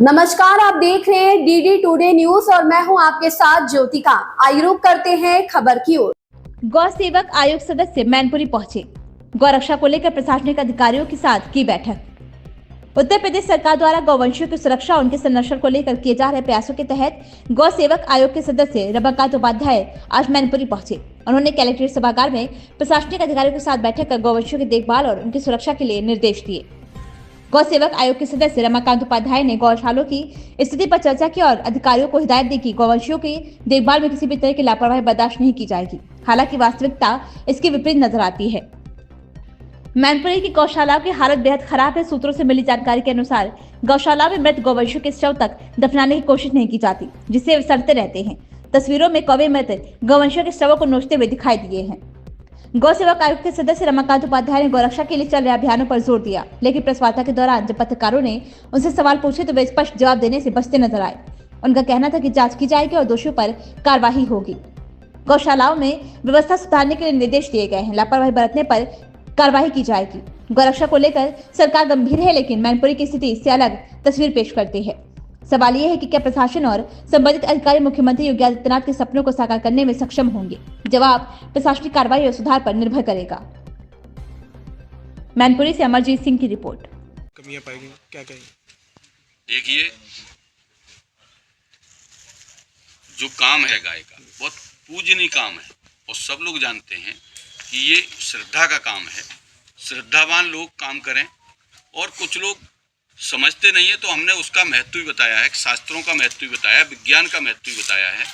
नमस्कार, आप देख रहे हैं डीडी टुडे न्यूज और मैं हूं आपके साथ ज्योतिका। आइए रुक करते हैं खबर की ओर। गौ सेवक आयोग सदस्य मैनपुरी पहुंचे। गौरक्षा को लेकर प्रशासनिक अधिकारियों के साथ की बैठक। उत्तर प्रदेश सरकार द्वारा गौवंशियों की सुरक्षा और उनके संरक्षण को लेकर किए जा रहे प्रयासों के तहत गौ सेवक आयोग के सदस्य रमाकांत उपाध्याय आज मैनपुरी पहुंचे। उन्होंने कलेक्ट्रेट सभागार में प्रशासनिक अधिकारियों के साथ बैठक कर गौवंशियों की देखभाल और उनकी सुरक्षा के लिए निर्देश दिए। गौ सेवक आयोग के सदस्य रमाकांत उपाध्याय ने गौशालों की स्थिति पर चर्चा की और अधिकारियों को हिदायत दी कि गौवंशियों की देखभाल में किसी भी तरह की लापरवाही बर्दाश्त नहीं की जाएगी। हालांकि वास्तविकता इसके विपरीत नजर आती है। मैनपुरी की गौशालाओं की हालत बेहद खराब है। सूत्रों से मिली जानकारी के अनुसार गौशाला में मृत गौवंशियों के शव तक दफनाने की कोशिश नहीं की जाती, जिससे वे सड़ते रहते हैं। तस्वीरों में कौवे मृत गौवंशियों के शवों को नोचते हुए दिखाई दिए हैं। गौ सेवक आयोग के सदस्य रमाकांत उपाध्याय ने गौरक्षा के लिए चल रहे अभियानों पर जोर दिया, लेकिन प्रेस वार्ता के दौरान जब पत्रकारों ने उनसे सवाल पूछे तो वे स्पष्ट जवाब देने से बचते नजर आए। उनका कहना था कि जांच की जाएगी और दोषियों पर कार्रवाई होगी। गौशालाओं में व्यवस्था सुधारने के लिए निर्देश दिए गए हैं। लापरवाही बरतने पर कार्रवाई की जाएगी। गौरक्षा को लेकर सरकार गंभीर है, लेकिन मैनपुरी की स्थिति इससे अलग तस्वीर पेश करती है। सवाल यह है कि क्या प्रशासन और संबंधित अधिकारी मुख्यमंत्री योगी आदित्यनाथ के सपनों को साकार करने में सक्षम होंगे? जवाब प्रशासनिक कार्रवाई और सुधार पर निर्भर करेगा। मैनपुरी से अमरजीत सिंह की रिपोर्ट। कमियां पाई गई, क्या कहेंगे? देखिए, जो काम है गाय का बहुत पूजनीय काम है और सब लोग जानते हैं कि ये श्रद्धा का काम है। श्रद्धावान लोग काम करें, और कुछ लोग समझते नहीं है, तो हमने उसका महत्व भी बताया है, शास्त्रों का महत्व भी बताया, विज्ञान का महत्व भी बताया है।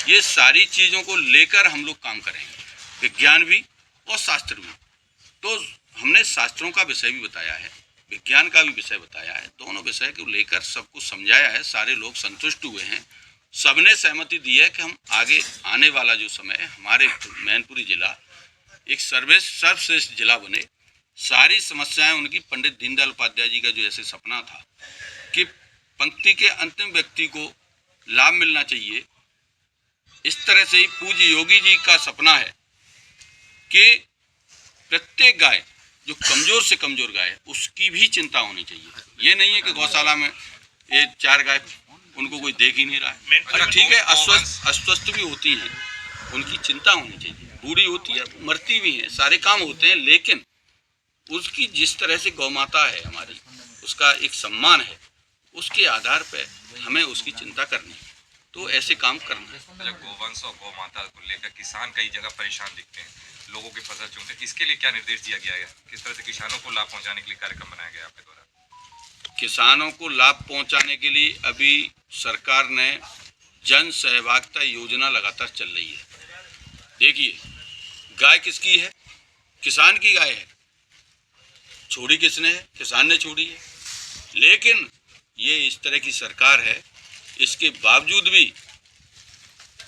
ये सारी चीज़ों को लेकर हम लोग काम करेंगे, विज्ञान भी और शास्त्र भी। तो हमने शास्त्रों का विषय भी बताया है, विज्ञान का भी विषय बताया है, दोनों विषय को लेकर सबको समझाया है। सारे लोग संतुष्ट हुए हैं, सबने सहमति दी है कि हम आगे आने वाला जो समय है, हमारे मैनपुरी जिला एक सर्वश्रेष्ठ जिला बने। सारी समस्याएं उनकी पंडित दीनदयाल उपाध्याय जी का जो ऐसे सपना था कि पंक्ति के अंतिम व्यक्ति को लाभ मिलना चाहिए, इस तरह से ही पूज्य योगी जी का सपना है कि प्रत्येक गाय जो कमजोर से कमजोर गाय है उसकी भी चिंता होनी चाहिए। ये नहीं है कि गौशाला में ये 4 गाय उनको कोई देख ही नहीं रहा है। अच्छा ठीक है, अस्वस्थ भी होती हैं, उनकी चिंता होनी चाहिए। बूढ़ी होती है, मरती भी हैं, सारे काम होते हैं, लेकिन उसकी जिस तरह से गौ माता है हमारी, उसका एक सम्मान है, उसके आधार पर हमें उसकी चिंता करनी है, तो ऐसे काम करना है। अच्छा, गोवंश और गौ माता को लेकर किसान कई जगह परेशान दिखते हैं, लोगों की फसल चूमते हैं, इसके लिए क्या निर्देश दिया गया है? किस तरह से किसानों को लाभ पहुंचाने के लिए कार्यक्रम बनाया गया आपके द्वारा? किसानों को लाभ पहुंचाने के लिए अभी सरकार ने जन सहभागिता योजना लगातार चल रही है। देखिए, गाय किसकी है? किसान की गाय है। छोड़ी किसने है? किसान ने छोड़ी है। लेकिन ये इस तरह की सरकार है, इसके बावजूद भी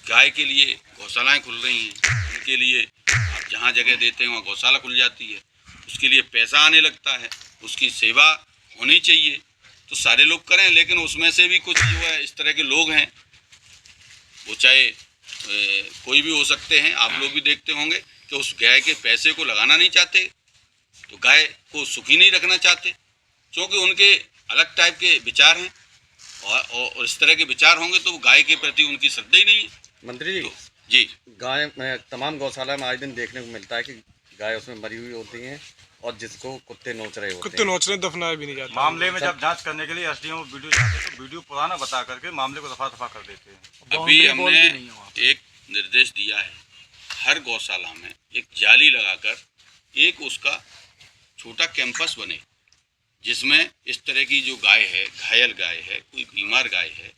गाय के लिए गौशालाएं खुल रही हैं। उनके लिए आप जहाँ जगह देते हैं वहाँ गौशाला खुल जाती है, उसके लिए पैसा आने लगता है, उसकी सेवा होनी चाहिए, तो सारे लोग करें। लेकिन उसमें से भी कुछ जो है इस तरह के लोग हैं, वो चाहे कोई भी हो सकते हैं, आप लोग भी देखते होंगे कि उस गाय के पैसे को लगाना नहीं चाहते, तो गाय को सुखी नहीं रखना चाहते, क्योंकि उनके अलग टाइप के विचार हैं, और इस तरह के विचार होंगे तो गाय के प्रति उनकी श्रद्धा ही नहीं है। मंत्री जी, तो, जी, गाय में तमाम गौशाला में आज दिन देखने को मिलता है कि गाय उसमें मरी हुई होती हैं और जिसको कुत्ते नोच रहे होते कुत्ते नोचने दफनाया भी नहीं जाता। मामले में जब जांच करने के लिए एसडीएम वीडियो जाते हैं तो वीडियो पुराना बता करके मामले को दफा कर देते हैं। अभी हमने एक निर्देश दिया है, हर गौशाला में एक जाली लगाकर एक उसका छोटा कैंपस बने, जिसमें इस तरह की जो गाय है, घायल गाय है, कोई बीमार गाय है,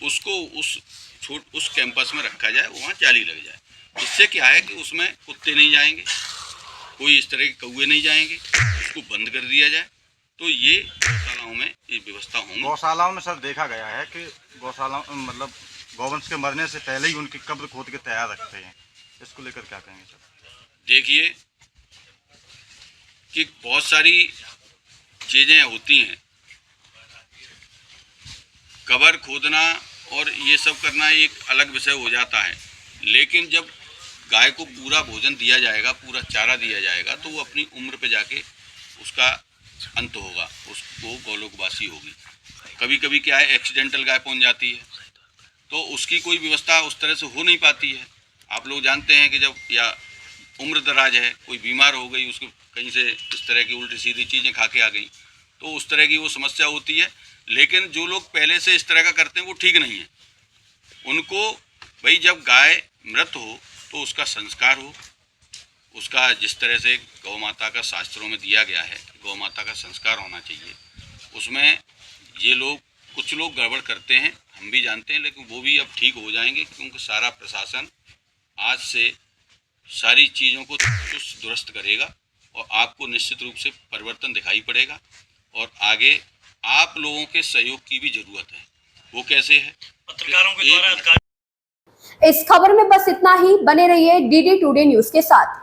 उसको उस कैंपस में रखा जाए, वहाँ जाली लग जाए। इससे क्या है कि उसमें कुत्ते नहीं जाएंगे, कोई इस तरह के कौवे नहीं जाएंगे, उसको बंद कर दिया जाए, तो ये गौशालाओं में ये व्यवस्था होंगी। गौशालाओं में सर देखा गया है कि गौशाला मतलब गौवंश के मरने से पहले ही उनकी कब्र खोद के तैयार रखते हैं, इसको लेकर क्या कहेंगे सर? देखिए कि बहुत सारी चीज़ें होती हैं, कब्र खोदना और ये सब करना एक अलग विषय हो जाता है, लेकिन जब गाय को पूरा भोजन दिया जाएगा, पूरा चारा दिया जाएगा, तो वो अपनी उम्र पे जाके उसका अंत होगा, उसको गोलोकवासी होगी। कभी कभी क्या है एक्सीडेंटल गाय पहुंच जाती है, तो उसकी कोई व्यवस्था उस तरह से हो नहीं पाती है। आप लोग जानते हैं कि जब या उम्र दराज है, कोई बीमार हो गई, उसको कहीं से इस तरह की उल्टी सीधी चीज़ें खा के आ गई, तो उस तरह की वो समस्या होती है। लेकिन जो लोग पहले से इस तरह का करते हैं वो ठीक नहीं है। उनको भाई जब गाय मृत हो तो उसका संस्कार हो, उसका जिस तरह से गौ माता का शास्त्रों में दिया गया है गौ माता का संस्कार होना चाहिए, उसमें ये लोग कुछ लोग गड़बड़ करते हैं, हम भी जानते हैं, लेकिन वो भी अब ठीक हो जाएंगे क्योंकि सारा प्रशासन आज से सारी चीज़ों को चुस्त दुरुस्त करेगा और आपको निश्चित रूप से परिवर्तन दिखाई पड़ेगा। और आगे आप लोगों के सहयोग की भी ज़रूरत है। वो कैसे है? पत्रकारों के द्वारा इस खबर में बस इतना ही। बने रहिए DD टुडे न्यूज के साथ।